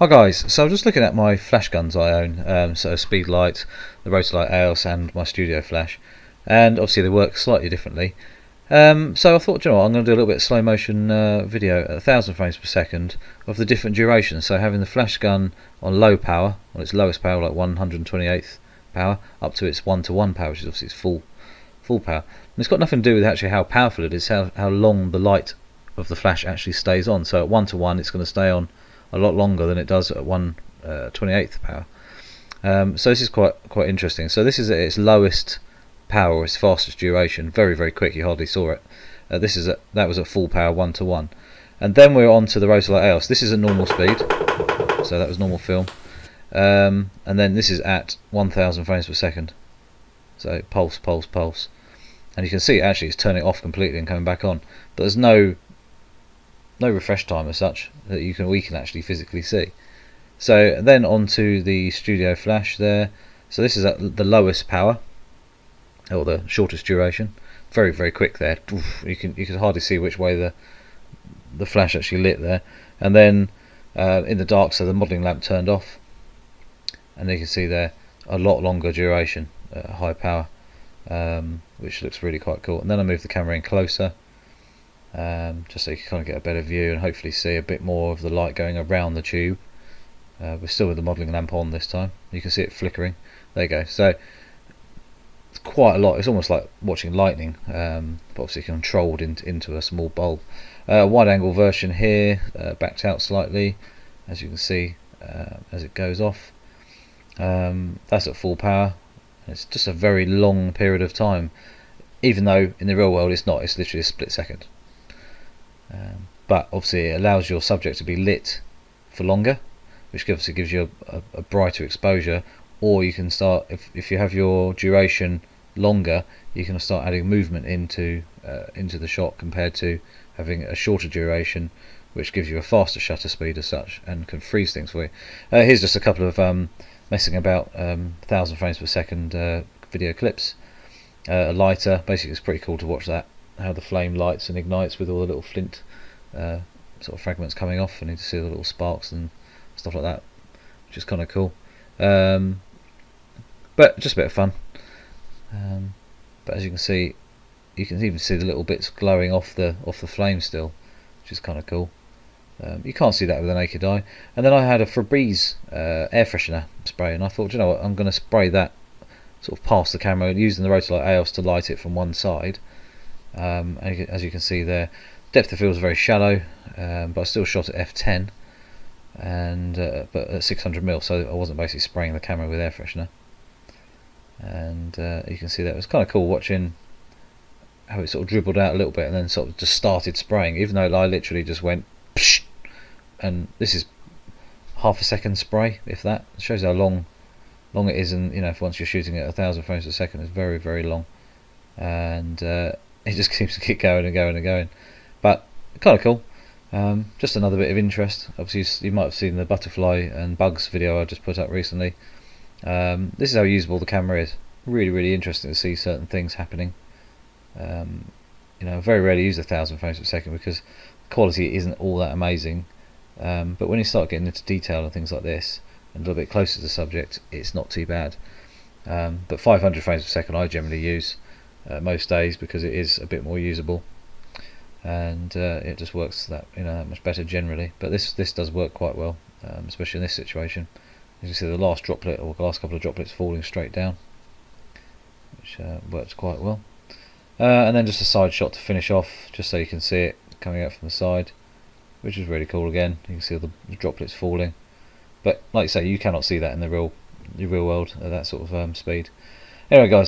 Hi guys, so I'm just looking at my flash guns I own, so Speedlight, the Rotolight Aeos and my Studio Flash, and obviously they work slightly differently. So I thought, you know what, I'm going to do a little bit of slow motion video at 1000 frames per second of the different durations. So having the flash gun on low power, on its lowest power, like 128th power, up to its 1:1 power, which is obviously its full power. And it's got nothing to do with actually how powerful it is, how long the light of the flash actually stays on. So at 1:1 it's going to stay on a lot longer than it does at 1/28th power. So this is quite interesting. So this is at its lowest power, or its fastest duration, very quick. You hardly saw it. That was at full power 1:1, and then we're on to the Rotolight Aeos. This is at normal speed, so that was normal film, and then this is at 1000 frames per second. So pulse, and you can see actually it's turning off completely and coming back on. But there's no refresh time as such that we can actually physically see. So then on to the Studio Flash there. So this is at the lowest power, or the shortest duration. Very quick there. You can hardly see which way the flash actually lit there. And then in the dark, so the modelling lamp turned off, and you can see there a lot longer duration, high power, which looks really quite cool. And then I move the camera in closer, just so you can kind of get a better view and hopefully see a bit more of the light going around the tube. We're still with the modelling lamp on this time. You can see it flickering. There you go. So it's quite a lot. It's almost like watching lightning, but obviously controlled into a small bulb. Wide angle version here, backed out slightly, as you can see as it goes off. That's at full power. It's just a very long period of time, even though in the real world it's not. It's literally a split second. But obviously it allows your subject to be lit for longer, which obviously gives you a brighter exposure. Or you can start, if you have your duration longer, you can start adding movement into the shot compared to having a shorter duration, which gives you a faster shutter speed as such and can freeze things for you. Here's just a couple of messing about 1000 frames per second video clips. A lighter, basically it's pretty cool to watch that, how the flame lights and ignites with all the little flint sort of fragments coming off, and you can see the little sparks and stuff like that, which is kind of cool. But just a bit of fun. But as you can see, you can even see the little bits glowing off the flame still, which is kind of cool. You can't see that with the naked eye. And then I had a Febreze air freshener spray, and I thought, you know what, I'm going to spray that sort of past the camera using the Rotolight Aeos to light it from one side. As you can see there, depth of field is very shallow, but I still shot at f10, and but at 600mm, so I wasn't basically spraying the camera with air freshener. And you can see that it was kind of cool watching how it sort of dribbled out a little bit and then sort of just started spraying, even though I literally just went psh, and this is half a second spray, if that. It shows how long it is, and you know, if once you're shooting at 1000 frames per second, it's very long, and it just seems to keep going and going. But kind of cool. Just another bit of interest. Obviously you might have seen the butterfly and bugs video I just put up recently. This is how usable the camera is. Really interesting to see certain things happening. You know, I very rarely use 1000 frames per second because the quality isn't all that amazing. But when you start getting into detail and things like this, and a little bit closer to the subject, it's not too bad. But 500 frames per second I generally use most days because it is a bit more usable, and it just works that much better generally. But this does work quite well, especially in this situation. As you see, the last droplet, or the last couple of droplets, falling straight down, which works quite well. And then just a side shot to finish off, just so you can see it coming out from the side, which is really cool. Again, you can see all the droplets falling, but like I say, you cannot see that in the real world at that sort of speed. Anyway guys,